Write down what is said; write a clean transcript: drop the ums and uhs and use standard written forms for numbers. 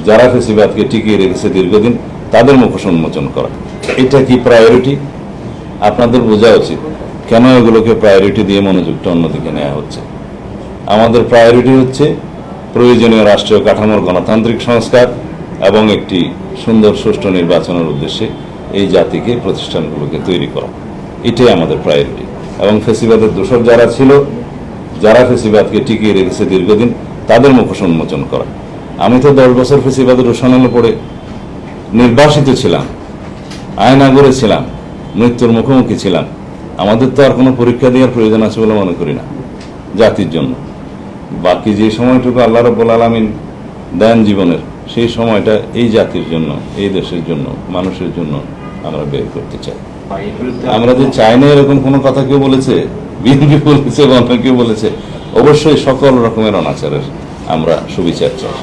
যারা ফেসিবাদকে টিকিয়ে রেখেছে দীর্ঘদিন তাদের মুখোশ উন্মোচন করা। এটা কি প্রায়োরিটি? আপনাদের বোঝা উচিত কেন এগুলোকে প্রায়োরিটি দিয়ে মনোযোগটা অন্যদিকে নেওয়া হচ্ছে। আমাদের প্রায়োরিটি হচ্ছে প্রয়োজনীয় রাষ্ট্রীয় কাঠামোর গণতান্ত্রিক সংস্কার এবং একটি সুন্দর সুষ্ঠু নির্বাচনের উদ্দেশ্যে এই জাতিকে প্রতিষ্ঠানগুলোকে তৈরি করা। এটাই আমাদের প্রায়োরিটি। এবং ফেসিবাদের দোষর যারা ছিল, যারা ফেসিবাদকে টিকিয়ে রেখেছে দীর্ঘদিন তাদের মুখোশ উন্মোচন করা। আমি তো 10 বছর ফেসিবাদের রোশানলে পড়ে নির্বাসিত ছিলাম, আয়নাগরে ছিলাম, মৃত্যুর মুখোমুখি ছিলাম। আমাদের তো আর কোনো পরীক্ষা দেওয়ার প্রয়োজন আছে বলে মনে করি না জাতির জন্য। বাকি যে সময়টুকু আল্লাহ রাব্বুল আলামিন দেন জীবনের, সেই সময়টা এই জাতির জন্য, এই দেশের জন্য, মানুষের জন্য আমরা বের করতে চাই। আমরা যে চাই না এরকম কোনো কথা কেউ বলেছে? বিএনপি বলেছে বা অন্য কেউ বলেছে? অবশ্যই সকল রকমের অনাচারের আমরা সুবিচার চাই।